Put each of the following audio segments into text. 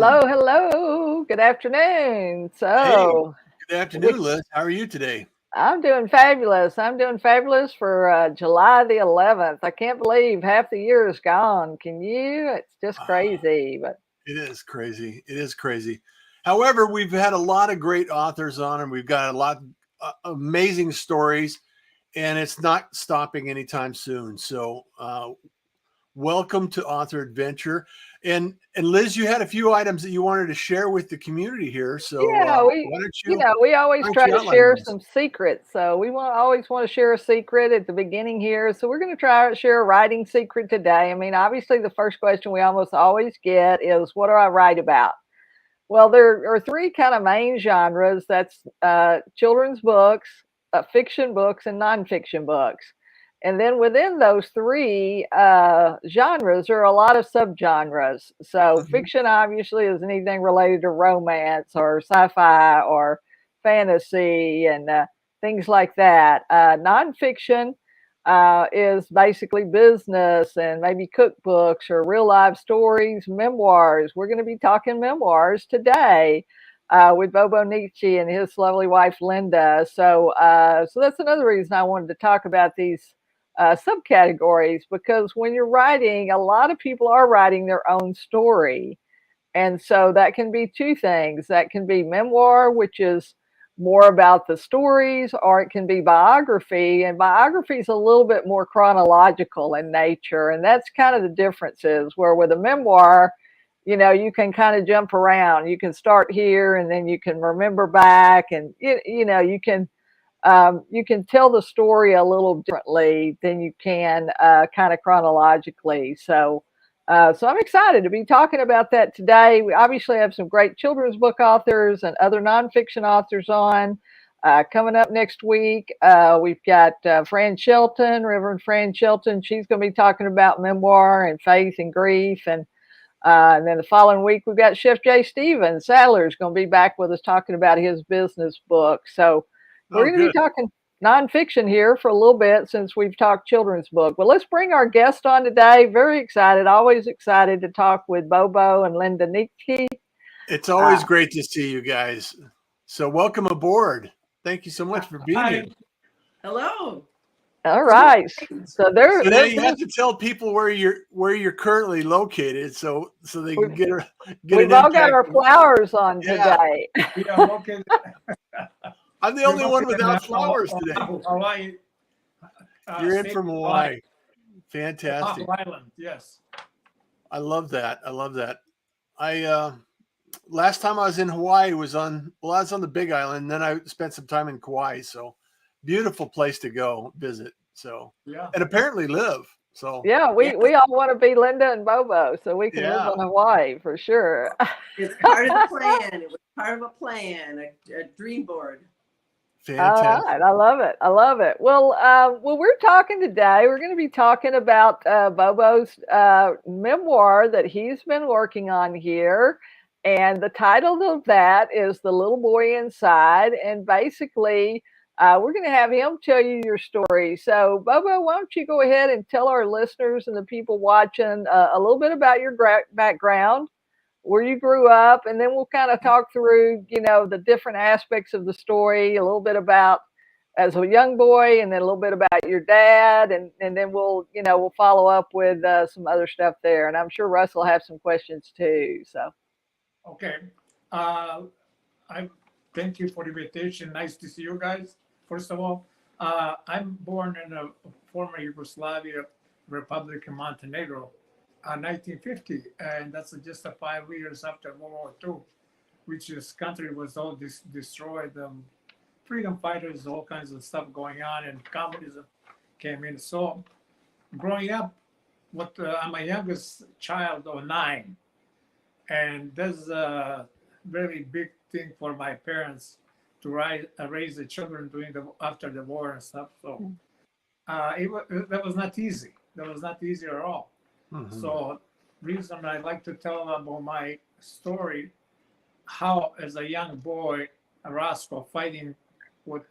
Hello, hello. Good afternoon. Hey, So, good we, afternoon, Liz. How are you today? I'm doing fabulous. I'm doing fabulous for July the 11th. I can't believe half the year is gone. Can you? It's just Ah, crazy. But it is crazy. It is crazy. However, we've had a lot of great authors on, and we've got a lot amazing stories, and it's not stopping anytime soon. So, welcome to Author Adventure. And Liz, you had a few items that you wanted to share with the community here. So, yeah, why we always don't try you to outline share those? some secrets. So we always want to share a secret at the beginning here. So we're going to try to share a writing secret today. I mean, obviously, the first question we almost always get is, "What do I write about?" Well, there are three kind of main genres. That's children's books, fiction books, and nonfiction books. And then within those three genres, there are a lot of subgenres. So, Mhm. fiction obviously is anything related to romance or sci-fi or fantasy and things like that. Nonfiction is basically business and maybe cookbooks or real life stories, memoirs. We're going to be talking memoirs today with Bobo Nikce and his lovely wife Linda. So that's another reason I wanted to talk about these subcategories because when you're writing, a lot of people are writing their own story. And so that can be two things. That can be memoir, which is more about the stories, or it can be biography. And biography is a little bit more chronological in nature. And that's kind of the differences where with a memoir, you can kind of jump around. You can start here and then you can remember back and, you can tell the story a little differently than you can kind of chronologically. So I'm excited to be talking about that today. We obviously have some great children's book authors and other nonfiction authors on. Coming up next week, we've got Fran Shelton, Reverend Fran Shelton. She's going to be talking about memoir and faith and grief. And then the following week, we've got Chef Jay Stevens. Sadler's going to be back with us talking about his business book. So we're Oh, going to be good. talking nonfiction here for a little bit since we've talked children's book. But let's bring our guest on today. Very excited, always excited to talk with Bobo and Linda Nikce. It's Uh, always great to see you guys. So, welcome aboard. Thank you so much for being here. Hi. Hello. all It's right. great. So there, So now there's you have to tell people where you're currently located, so they can we've, get we've an all got impact. our flowers on Yeah, today. We are located. I'm the We're only one located in without flowers today. Hawaii, You're in state from of Hawaii, Hawaii. Oahu Fantastic. Island. Yes. I love that. I love that. I last time I was in Hawaii I was on the Big Island. Then I spent some time in Kauai. So beautiful place to go visit. So Yeah. and apparently live. So Yeah, Yeah, we all want to be Linda and Bobo so we can live yeah, on Hawaii for sure. it's part of the plan. It was part of a plan, a dream board. All right, fantastic. I love it. I love it. Well, we're talking today. We're going to be talking about Bobo's memoir that he's been working on here, and the title of that is "The Little Boy Inside." And basically, we're going to have him tell you your story. So, Bobo, why don't you go ahead and tell our listeners and the people watching a little bit about your background, where you grew up, and then we'll kind of talk through, the different aspects of the story, a little bit about as a young boy, and then a little bit about your dad, and then we'll follow up with some other stuff there, and I'm sure Russ will have some questions too. So Okay. Uh, I thank you for the invitation. Nice to see you guys. First of all, I'm born in a former Yugoslavia Republic in Montenegro, 1950, and that's just 5 years after World War II, which this country was all destroyed. Freedom fighters, all kinds of stuff going on, and communism came in. So, growing up, I'm a youngest child of nine, and that's a very big thing for my parents to raise the children during the after the war and stuff. So, that was not easy. That was not easy at all. Hmm. So, reason I like to tell about my story, how as a young boy, a rascal fighting with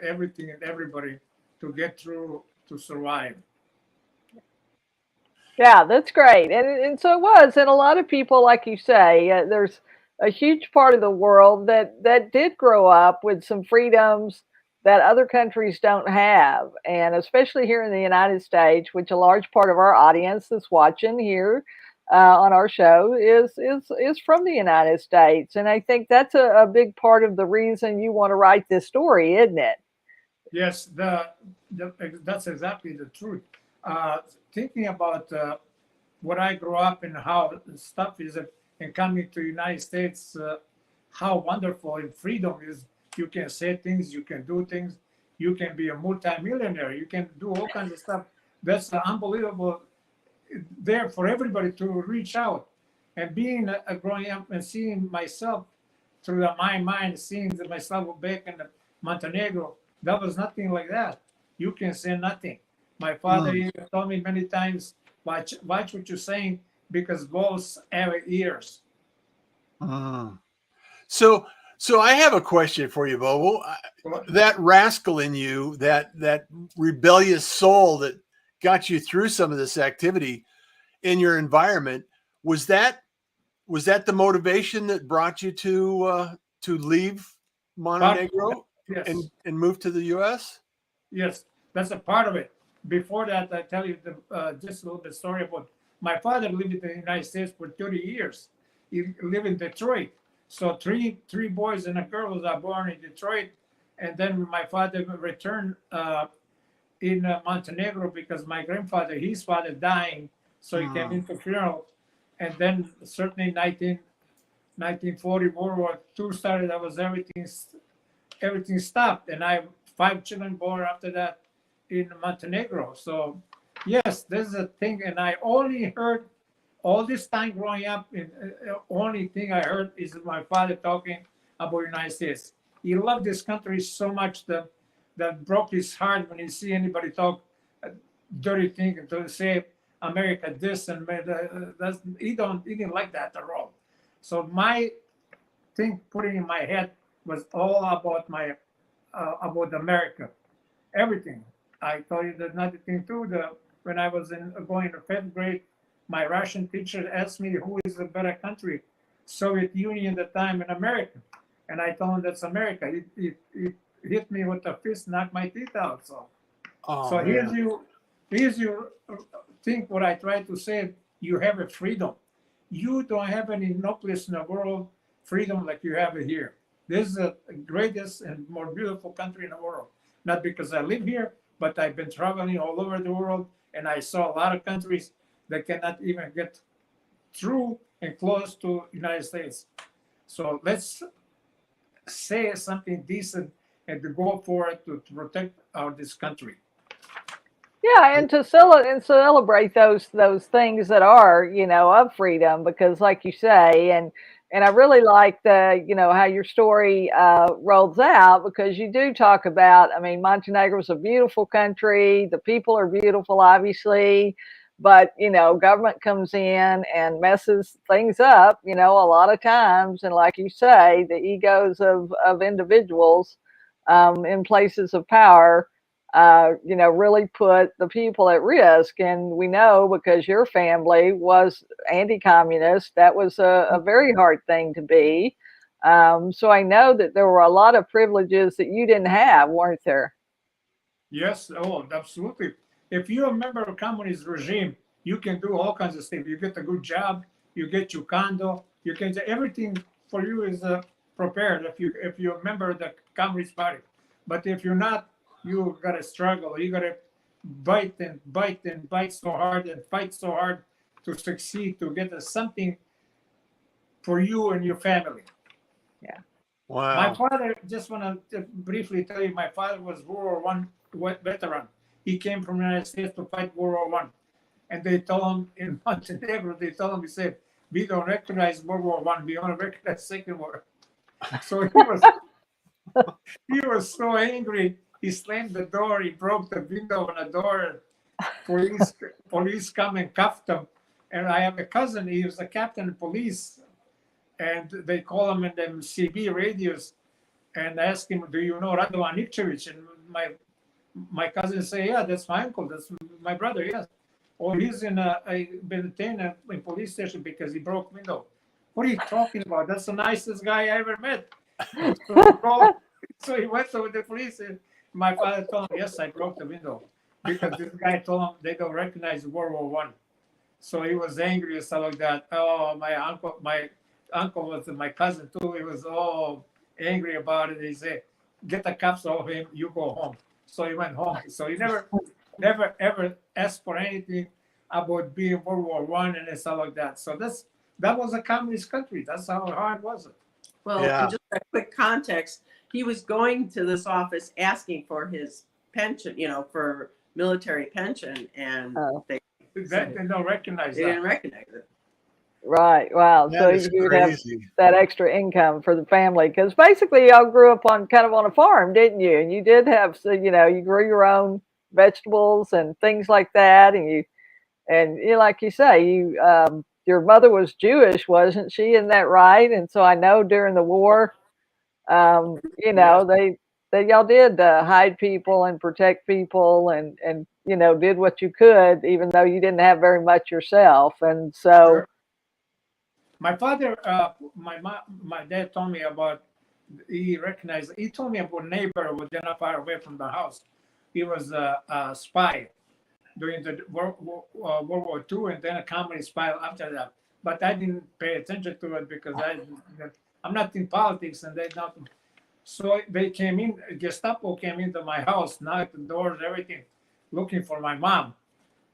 everything and everybody to get through to survive. Yeah, that's great. And so it was. And a lot of people, like you say, there's a huge part of the world that did grow up with some freedoms that other countries don't have. And especially here in the United States, which a large part of our audience that's watching here on our show is from the United States. And I think that's a big part of the reason you want to write this story, isn't it? Yes, that's exactly the truth. Uh, Thinking about what I grew up and how stuff is and coming to United States, how wonderful and freedom is. You can say things, you can do things, you can be a multimillionaire, you can do all kinds of stuff. That's unbelievable there for everybody to reach out. And being growing up and seeing myself through my mind, seeing myself back in Montenegro, that was nothing like that. You can say nothing. My father Mm. even told me many times, watch what you're saying because both have ears. Mm. So, so I have a question for you, Bobo. Well, That rascal in you, that rebellious soul that got you through some of this activity in your environment, was that the motivation that brought you to leave part, Montenegro yes, and move to the U.S.? yes, that's a part of it. Before that, I tell you just a little bit story about my father lived in the United States for 30 years. He lived in Detroit. So three boys and a girl was born in Detroit. And then my father returned in Montenegro because my grandfather, his father, dying. So he came Mm. into funeral. And then certainly 1940, World War II started. That was everything stopped. And I have 5 children born after that in Montenegro. So yes, this is a thing. And I only heard all this time growing up, and only thing I heard is my father talking about United States. He loved this country so much that broke his heart when he see anybody talk dirty thing and to say America this and that's, he didn't like that at all. So my thing putting in my head was all about my about America, everything. I told you that another thing too. When I was going to 5th grade, my Russian teacher asked me who is a better country, Soviet Union at the time in America, and I told him that's America. He hit me with a fist, knocked my teeth out. So Oh man. here's you think what I try to say. You have a freedom. You don't have any no place in the world freedom like you have it here. This is the greatest and more beautiful country in the world. Not because I live here, but I've been traveling all over the world and I saw a lot of countries that cannot even get through and close to United States. So let's say something decent and to go for it to protect this country. Yeah, and to celebrate those things that are, of freedom, because like you say, and I really like the, how your story rolls out, because you do talk about, I mean, Montenegro is a beautiful country, the people are beautiful, obviously, but government comes in and messes things up, a lot of times, and like you say, the egos of individuals in places of power really put the people at risk. And we know, because your family was anti-communist, that was a very hard thing to be. So I know that there were a lot of privileges that you didn't have, weren't there? Yes, oh, absolutely. If you're a member of communist regime, you can do all kinds of stuff. You get a good job, you get your condo, you can everything for you is prepared if you're a member of the Communist Party. But if you're not, you gotta struggle. You gotta bite and bite and bite so hard and fight so hard to succeed to get something for you and your family. Yeah. My Wow. father, just want to briefly tell you, my father was World War I veteran. He came from the United States to fight World War I. And they told him in Montenegro, they told him, he said, we don't recognize World War I, we only recognize Second War. So he was so angry, he slammed the door, he broke the window on the door, and police come and cuffed him. And I have a cousin, he was a captain of police, and they call him in them CB radios and ask him, "Do you know Radovan Nikcevic?" And my cousin say, "Yeah, that's my uncle. That's my brother. Yes." or he's been detained in police station because he broke window. What are you talking about? That's the nicest guy I ever met. So he went to the police, and my father told him, yes, I broke the window, because this guy told him they don't recognize World War I. So he was angry and stuff like that. Oh, my uncle was my cousin too. He was all angry about it. He said, get the cops off him, you go home. So he went home. So he never ever asked for anything about being World War I and stuff like that. So that was a communist country. That's how hard was it. Well, Yeah. and just a quick context, he was going to this office asking for his pension, for military pension, and Oh. they They don't recognize didn't that. recognize it. Right. Wow. So That is you would have crazy. that extra income for the family, because basically y'all grew up on kind of on a farm, didn't you? And you did have, so you grew your own vegetables and things like that, and like you say, your mother was Jewish, wasn't she? Isn't that right? And so I know during the war, Yes. they y'all did hide people and protect people, and did what you could, even though you didn't have very much yourself, and so. Sure. My father, my dad told me about. He recognized. He told me about a neighbor who was not far away from the house. He was a spy during the World War II, and then a comedy spy after that. But I didn't pay attention to it because I'm not in politics, and they not. So they came in. Gestapo came into my house, knocked the doors, everything, looking for my mom.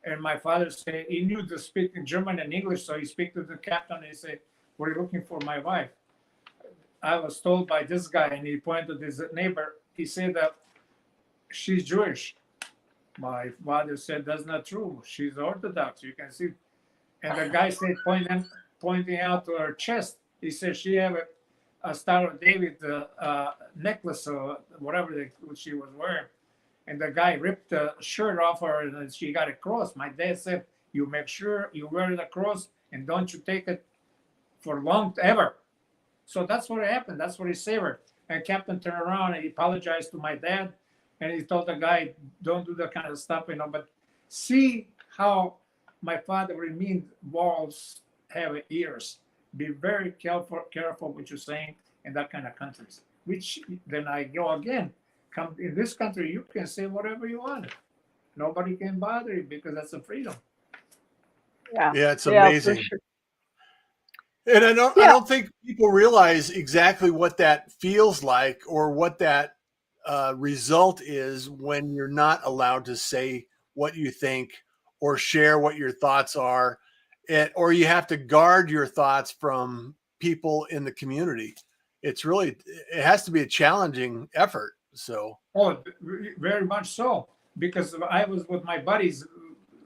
And my father said he knew to speak in German and English, so he spoke to the captain and he said, "What are you looking for, my wife?" I was told by this guy, and he pointed to his neighbor. He said that she's Jewish. My father said, that's not true. She's Orthodox. You can see. And the guy said, pointing out to her chest, he said she have a Star of David necklace or whatever she was wearing. And the guy ripped the shirt off her, and then she got a cross. My dad said, you make sure you wear the cross and don't you take it for long ever. So that's what happened. That's what he saved. And Captain turned around and he apologized to my dad. And he told the guy, don't do that kind of stuff, But see how my father remained walls have ears. Be very careful what you're saying in that kind of countries. Which then I go again. Come in this country, you can say whatever you want. Nobody can bother you because that's a freedom. Yeah. Yeah, it's Yeah, for amazing. sure. And I Yeah. don't think people realize exactly what that feels like or what that result is when you're not allowed to say what you think or share what your thoughts are, or you have to guard your thoughts from people in the community. It has to be a challenging effort. So, Oh, very much so. Because I was with my buddies,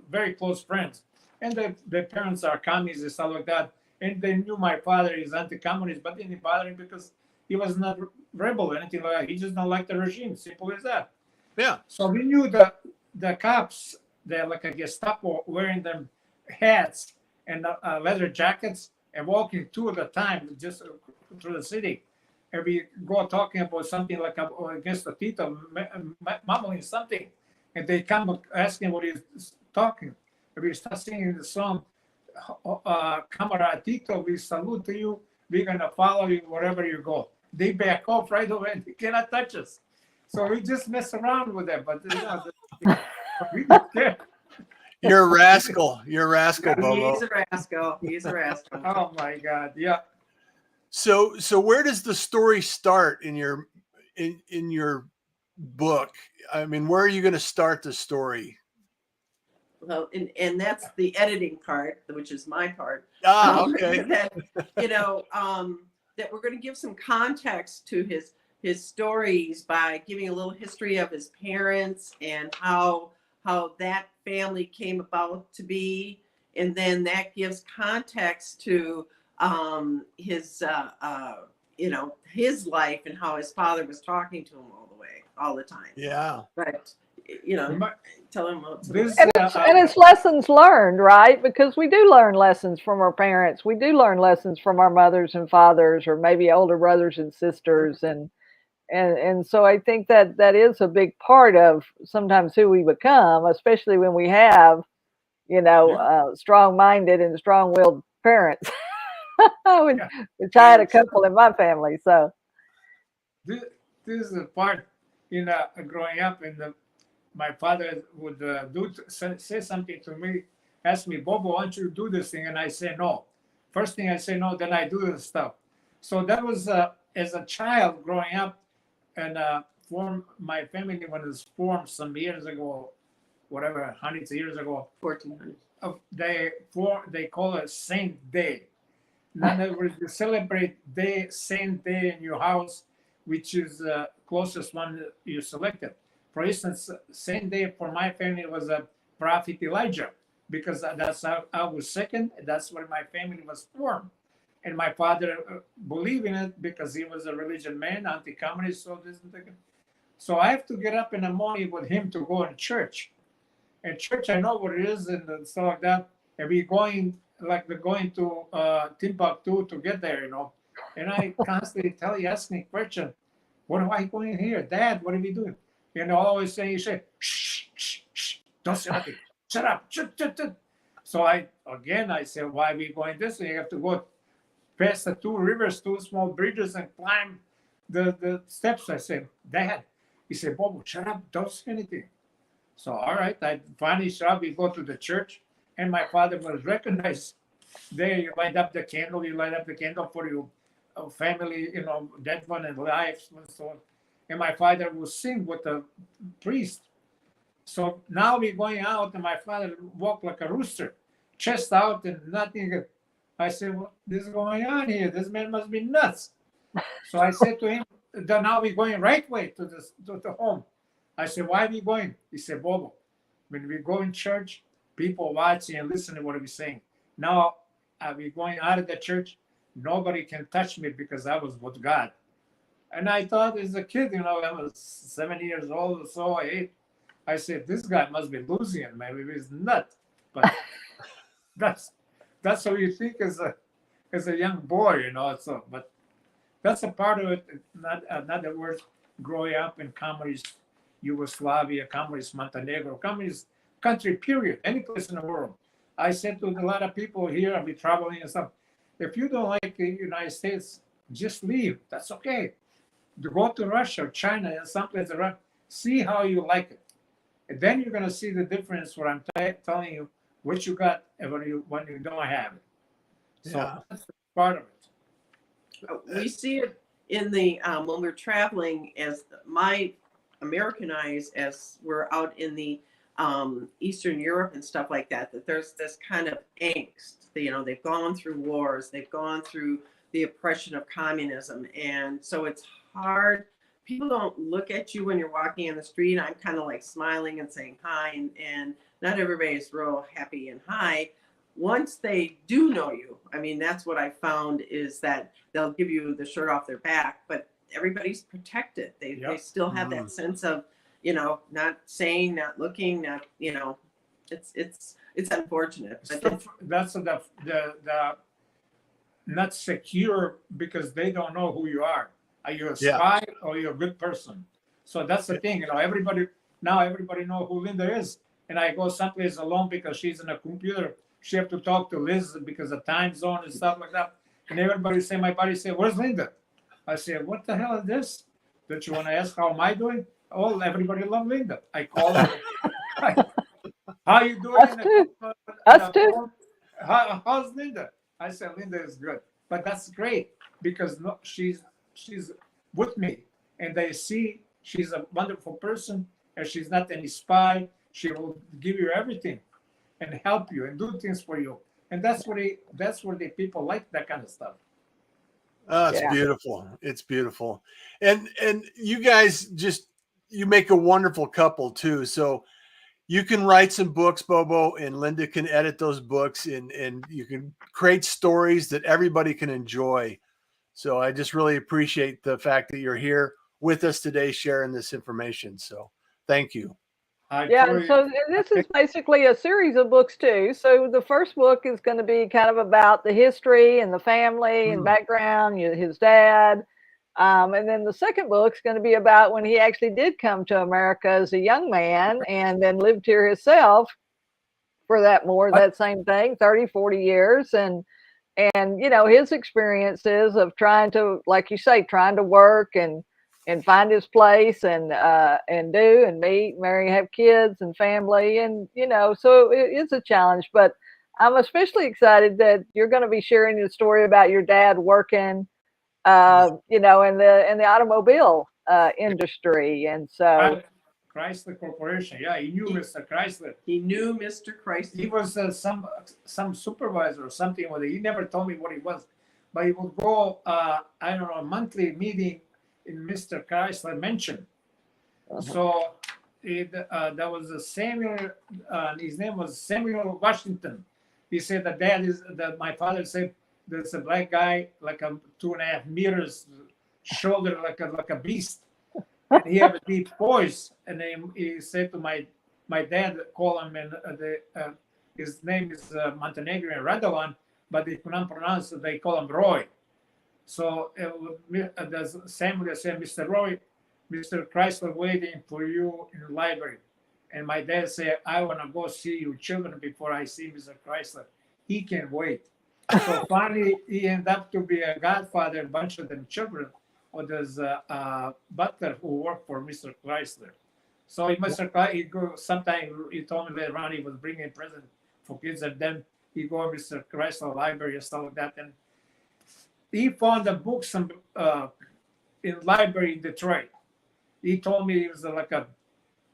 very close friends, and their parents are communists and stuff like that. And they knew my father is anti-communist, but didn't bother him because he was not rebel or anything like that. He just don't like the regime. Simple as that. yeah. So we knew the cops, they're like a Gestapo, wearing them hats and leather jackets and walking two at a time just through the city. And we go talking about something like against the Tito, mumbling something. And they come asking what he's talking. And we start singing the song, Camarada Tito, we salute to you. We're going to follow you wherever you go. They back off right away. They cannot touch us. So we just mess around with them. But we don't care. You're a rascal. You're a rascal, Bobo. He's a rascal. He's a rascal. Oh, my God. Yeah. So where does the story start in your book? I mean, where are you going to start the story? Well, and that's the editing part, which is my part. Okay. That we're going to give some context to his stories by giving a little history of his parents and how that family came about to be, and then that gives context to his life and how his father was talking to him all the time. Yeah. But tell him about And it's lessons learned, right? Because we do learn lessons from our parents. We do learn lessons from our mothers and fathers, or maybe older brothers and sisters, and so I think that is a big part of sometimes who we become, especially when we have strong-minded and strong-willed parents, which, Yeah. which I had a couple in my family. So This, this is the part, growing up, and my father would say something to me, ask me, Bobo, why don't you do this thing? And I say no. First thing I say no, then I do the stuff. So that was as a child growing up, and my family when it was formed some years ago, whatever, hundreds of years ago, 1400. They call it Saint Day. In other words, you celebrate Saint Day in your house, which is the closest one that you selected. For instance, Saint Day for my family was a Prophet Elijah, because that's how I was second. That's where my family was formed. And my father believed in it because he was a religion man, anti-communist, so this and that. So I have to get up in the morning with him to go to church. And church, I know what it is and stuff like that. And we're going to Timbuktu to get there, And I constantly ask me question, what am I going here? Dad, what are we doing? Always saying, shh, shh, shh, don't say nothing. Shut up. Shut. So I said, why are we going this way? You have to go past the two rivers, two small bridges, and climb the steps. I said, Dad. He said, Bobo, shut up. Don't say anything. So, all right, I finally shut up. We go to the church, and my father was recognized. There, you light up the candle. You light up the candle for your family, dead one and life, and so on. And my father will sing with the priest. So now we're going out, and my father walked like a rooster, chest out and nothing. I said, what is going on here? This man must be nuts. So I said to him, now we're going right way to the home. I said, why are we going? He said, Bobo, when we go in church, people watching and listening to what we're saying. Now we're going out of the church. Nobody can touch me because I was with God. And I thought as a kid, I was 7 years old or so, 8. I said, this guy must be losing it. Maybe he's nuts. But that's how you think as a young boy, So, but that's a part of it. Not in other words, growing up in communist Yugoslavia, communist Montenegro, communist country, period, any place in the world. I said to a lot of people here, I'll be traveling and stuff, if you don't like the United States, just leave. That's okay. To go to Russia or China and someplace around, see how you like it. And then you're going to see the difference where I'm telling you what you got and when you don't have it. So that's part of it. We see it in the when we're traveling, as my American eyes, as we're out in the Eastern Europe and stuff like that, that there's this kind of angst. They've gone through wars, they've gone through the oppression of communism, and so it's hard. People don't look at you when you're walking in the street. I'm kind of like smiling and saying hi, and not everybody's real happy and hi. Once they do know you, I mean, that's what I found, is that they'll give you the shirt off their back, but everybody's protected. They still have that sense of, not saying, not looking, not, it's unfortunate. That's the not secure, because they don't know who you are. Are you a spy or you're a good person? So that's the thing, everybody know who Linda is. And I go someplace alone because she's in a computer. She have to talk to Liz because of time zone and stuff like that. And everybody say, my buddy say, where's Linda? I say, what the hell is this? Don't you want to ask how am I doing? Oh, everybody love Linda. I call her. How you doing? Us too. How's Linda? I said, Linda is good. But that's great because she's with me. And they see she's a wonderful person and she's not any spy. She will give you everything and help you and do things for you. And that's where the people like that kind of stuff. Oh, it's beautiful. It's beautiful. And you guys you make a wonderful couple too. So you can write some books, Bobo, and Linda can edit those books, and you can create stories that everybody can enjoy. So I just really appreciate the fact that you're here with us today, sharing this information. So thank you. So this is basically a series of books too. So the first book is going to be kind of about the history and the family and background, his dad. And then the second book is going to be about when he actually did come to America as a young man and then lived here himself for that more that same thing, 30, 40 years. And his experiences of trying to, like you say, trying to work and find his place and do and meet, marry, have kids and family. And so it is a challenge, but I'm especially excited that you're going to be sharing the story about your dad working in the automobile industry. And so Chrysler Corporation. Yeah, he knew Mr. Chrysler. He knew Mr. Chrysler. He was some supervisor or something with it. He never told me what he was, but he would go, I don't know, a monthly meeting in Mr. Chrysler mansion. So that was a Samuel, his name was Samuel Washington. He said that my father said there's a black guy, like a 2.5 meters shoulder, like a beast. And he had a deep voice, and he said to my dad, call him, and his name is Montenegrin Radovan, but they cannot pronounce it. They call him Roy. So Samuel said, Mr. Roy, Mr. Chrysler waiting for you in the library. And my dad said, I want to go see your children before I see Mr. Chrysler. He can wait. So finally, he ended up to be a godfather, a bunch of them children. Or there's a butler who worked for Mr. Chrysler. So Mr. Chrysler, sometime he told me later on he was bringing present for kids, and then he go to Mr. Chrysler library and stuff like that. And he found a book in library in Detroit. He told me he was like a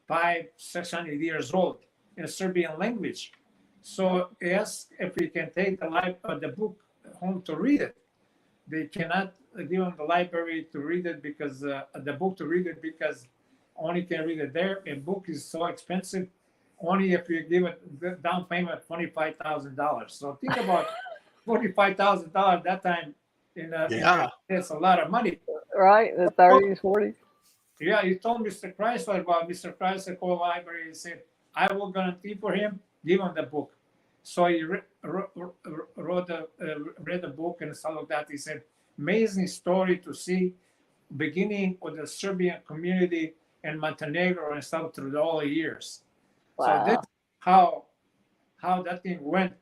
500-600 years old in a Serbian language. So he asked if he can take the book home to read it. They cannot give him the library to read it because the book to read it because only can read it there. And book is so expensive. Only if you give it the down payment of $25,000. So think about $45,000 that time. It's a lot of money. Right, the 30s, 40s. Yeah, he told Mr. Chrysler about Mr. Chrysler called the library and said, I will guarantee for him, give him the book. So he read the book and stuff like that. He said, amazing story to see, beginning with the Serbian community in Montenegro and stuff through all the years. Wow. So this how that thing went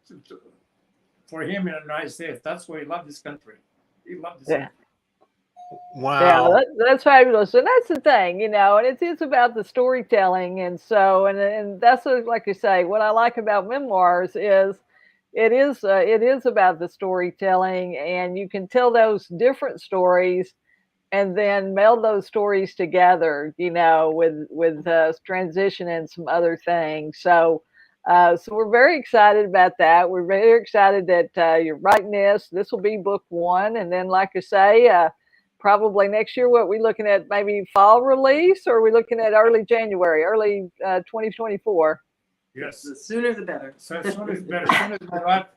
for him in the United States. That's why he loved this country. He loved this country. Wow. Yeah, that's fabulous. And that's the thing, and it's about the storytelling. And so, and that's like you say, what I like about memoirs is it is about the storytelling, and you can tell those different stories and then meld those stories together, with transition and some other things. So we're very excited about that. We're very excited that you're writing this. This will be book one. And then, like I say, probably next year, what we looking at, maybe fall release, or are we looking at early January, early 2024? Yes. The sooner the better. So as soon as my wife,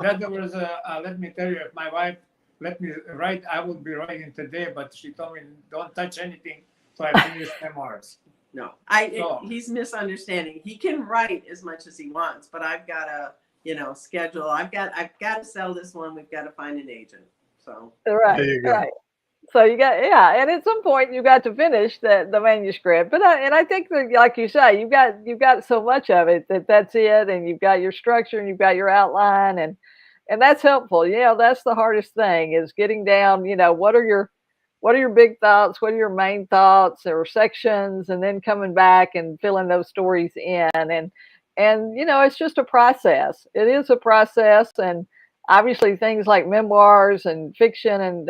that was let me tell you, if my wife let me write, I would be writing today, but she told me don't touch anything till I finish memoirs. No, he's misunderstanding. He can write as much as he wants, but I've got to, schedule. I've got to sell this one. We've got to find an agent. So right, there you go. Right. So you got, and at some point you got to finish the manuscript. But I think that, like you say, you've got so much of it that's it, and you've got your structure and you've got your outline, and that's helpful. That's the hardest thing, is getting down. What are your big thoughts? What are your main thoughts or sections, and then coming back and filling those stories in, and it's just a process. It is a process, and obviously things like memoirs and fiction and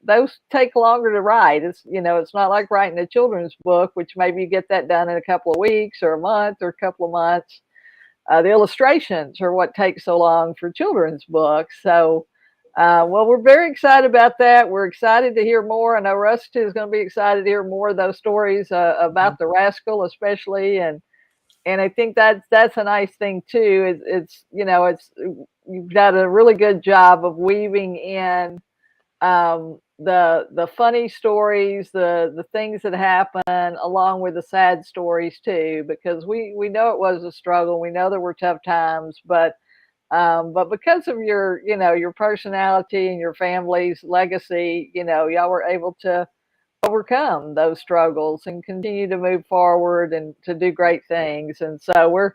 those take longer to write. It's not like writing a children's book, which maybe you get that done in a couple of weeks or a month or a couple of months. The illustrations are what takes so long for children's books. So well, we're very excited about that. We're excited to hear more. I know Russ is going to be excited to hear more of those stories about the rascal, especially, and I think that's a nice thing too. It's you've got a really good job of weaving in the funny stories, the things that happen, along with the sad stories too, because we know it was a struggle. We know there were tough times, but because of your personality and your family's legacy, y'all were able to overcome those struggles and continue to move forward and to do great things. And so we're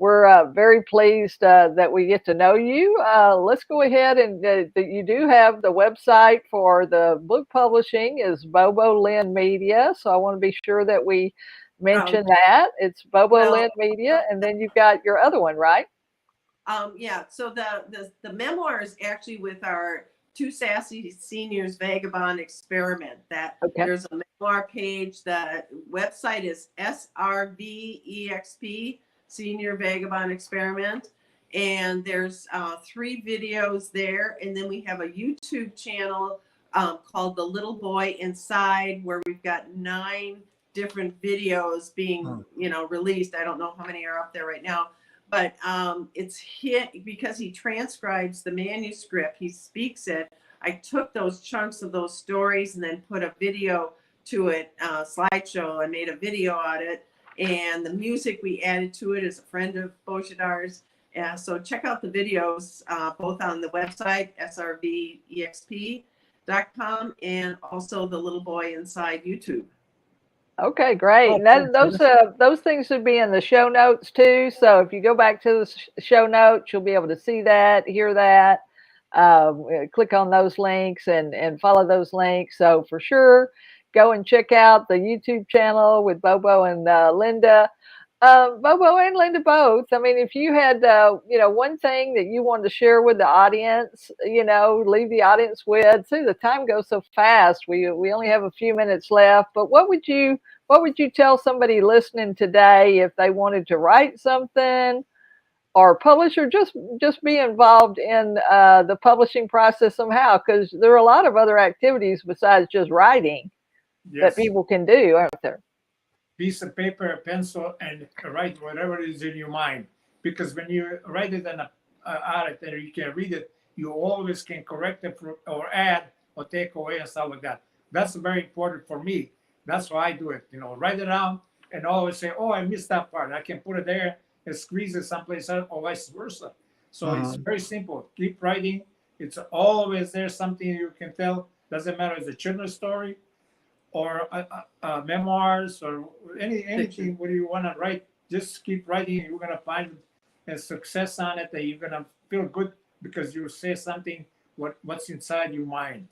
we're very pleased that we get to know you. Let's go ahead and you do have the website for the book publishing is BoboLin Media. So I want to be sure that we mention that. It's BoboLin Media. And then you've got your other one, right? Yeah, so the memoir is actually with our Two Sassy Seniors Vagabond Experiment. That there's a memoir page. The website is SRVEXP, Senior Vagabond Experiment, and there's 3 videos there, and then we have a YouTube channel called The Little Boy Inside, where we've got 9 different videos being released. I don't know how many are up there right now. But it's hit because he transcribes the manuscript, he speaks it. I took those chunks of those stories and then put a video to it, slideshow. I made a video on it, and the music we added to it is a friend of Boshadar's. So check out the videos both on the website, srvexp.com, and also the Little Boy Inside YouTube. Okay, great. And those things should be in the show notes too. So if you go back to the show notes, you'll be able to see that, hear that, click on those links and follow those links. So for sure, go and check out the YouTube channel with Bobo and Linda. Bobo and Linda both. I mean, if you had, one thing that you wanted to share with the audience, leave the audience with. See, the time goes so fast. We only have a few minutes left. But what would you tell somebody listening today if they wanted to write something, or publish, or just be involved in the publishing process somehow? Because there are a lot of other activities besides just writing that people can do, aren't there? Piece of paper, a pencil, and write whatever is in your mind. Because when you write it in an article, you can read it, you always can correct it or add or take away and stuff like that. That's very important for me. That's why I do it. Write it down and always say, oh, I missed that part. I can put it there and squeeze it someplace else, or vice versa. So it's very simple. Keep writing. It's always there, something you can tell. Doesn't matter if it's a children's story or memoirs or anything what you want to write. Just keep writing. You're going to find a success on it, that you're going to feel good because you say something what's inside your mind.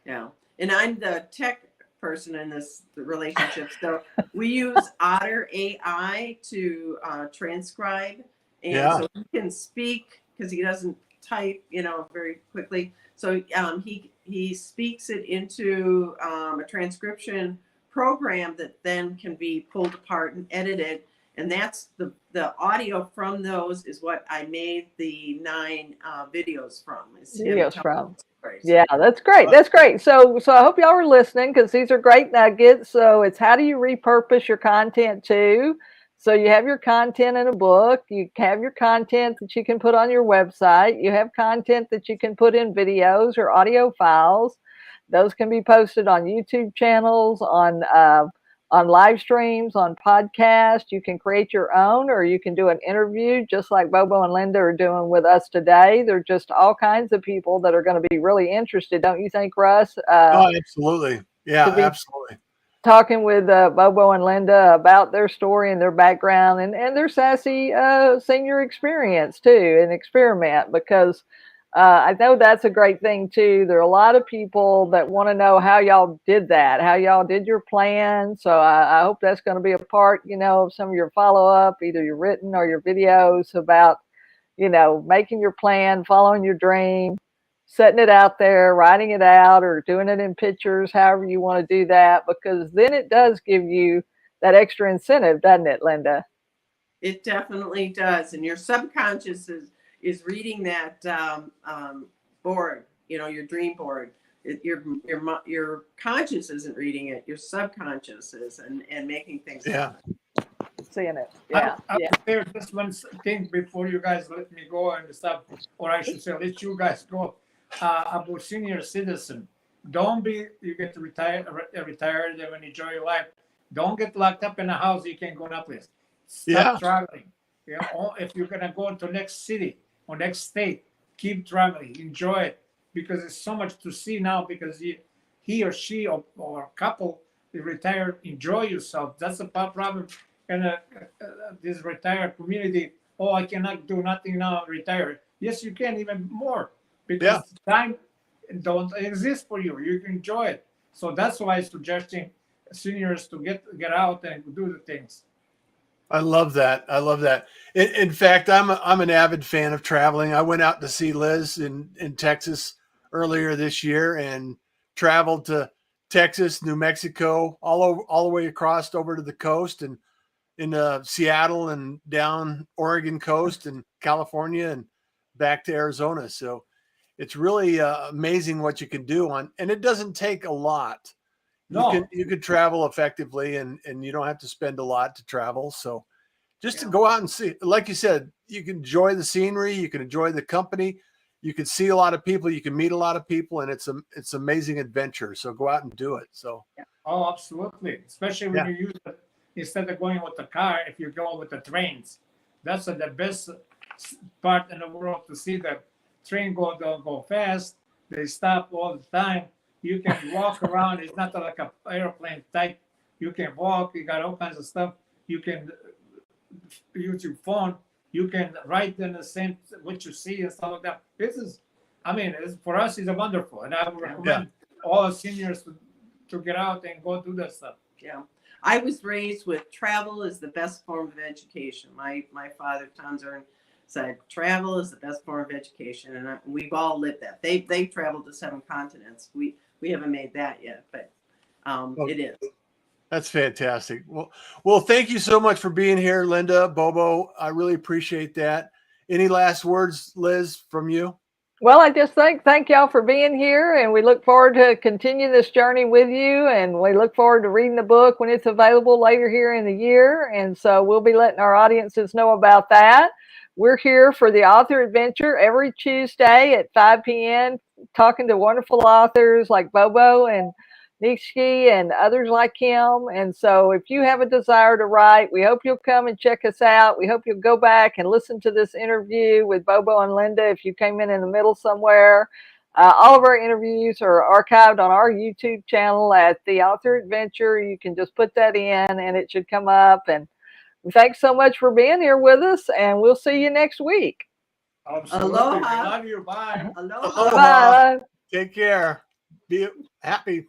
Yeah. And I'm the tech person in this relationship. So we use Otter AI to transcribe. And so he can speak because he doesn't type, very quickly. So he speaks it into a transcription program that then can be pulled apart and edited. And that's the audio from those is what I made the 9 videos from. Yeah, that's great. That's great. So I hope y'all are listening, because these are great nuggets. So it's how do you repurpose your content too? So you have your content in a book, you have your content that you can put on your website, you have content that you can put in videos or audio files. Those can be posted on YouTube channels, on live streams, on podcasts. You can create your own, or you can do an interview just like Bobo and Linda are doing with us today. They're just all kinds of people that are going to be really interested, don't you think, Russ? Oh, absolutely. Yeah, absolutely. Talking with Bobo and Linda about their story and their background and their sassy senior experience too, and experiment, because I know that's a great thing too. There are a lot of people that want to know how y'all did that, how y'all did your plan. So I hope that's going to be a part, of some of your follow-up, either your written or your videos about, making your plan, following your dream, setting it out there, writing it out, or doing it in pictures, however you want to do that, because then it does give you that extra incentive, doesn't it, Linda? It definitely does. And your subconscious is reading that board, your dream board. Your conscious isn't reading it. Your subconscious is, and making things happen. Seeing it. Yeah. I would say just one thing before you guys let me go and stuff, or I should say, let you guys go. About senior citizen. Don't be, you get retired and enjoy your life. Don't get locked up in a house you can't go to place. Stop traveling. If you're gonna go to next city or next state, keep traveling, enjoy it, because there's so much to see now. Because he or she or a couple, they retired, enjoy yourself. That's a problem in this retired community. oh, I cannot do nothing now, retire. Yes, you can, even more, Yeah. because time don't exist for you. You can enjoy it. So that's why I'm suggesting seniors to get out and do the things. I love that. I love that. In fact, I'm an avid fan of traveling. I went out to see Liz in Texas earlier this year and traveled to Texas, New Mexico, all the way across over to the coast and in Seattle and down Oregon coast and California and back to Arizona. So it's really amazing what you can do and it doesn't take a lot. No. You can travel effectively and you don't have to spend a lot to travel. So just to Yeah. go out and see, like you said, you can enjoy the scenery, you can enjoy the company, you can see a lot of people, you can meet a lot of people, and it's amazing adventure. So go out and do it. So Oh, absolutely. Especially when you use it instead of going with the car, if you go with the trains. That's the best part in the world, to see the train go fast. They stop all the time. You can walk around. It's not like an airplane type. You can walk. You got all kinds of stuff. You can use your phone. You can write in the same what you see and stuff like that. This is, I mean, for us, it's wonderful, and I would recommend all seniors to get out and go do that stuff. Yeah. I was raised with travel is the best form of education. My father, Tom Zern, said travel is the best form of education, and we've all lived that. They've traveled to 7 continents. We haven't made that yet, but it is. that's fantastic. Well, thank you so much for being here, Linda, Bobo. I really appreciate that. Any last words, Liz, from you? Well, I just thank y'all for being here, and we look forward to continue this journey with you, and we look forward to reading the book when it's available later here in the year. And so we'll be letting our audiences know about that. We're here for the Author Adventure every Tuesday at 5 p.m. talking to wonderful authors like Bobo and Nikce and others like him. And so if you have a desire to write, we hope you'll come and check us out. We hope you'll go back and listen to this interview with Bobo and Linda if you came in the middle somewhere. All of our interviews are archived on our YouTube channel at The Author Adventure. You can just put that in and it should come up. And thanks so much for being here with us, and we'll see you next week. Absolutely. Aloha. I love you. Bye. Aloha. Aloha. Bye. Take care. Be happy.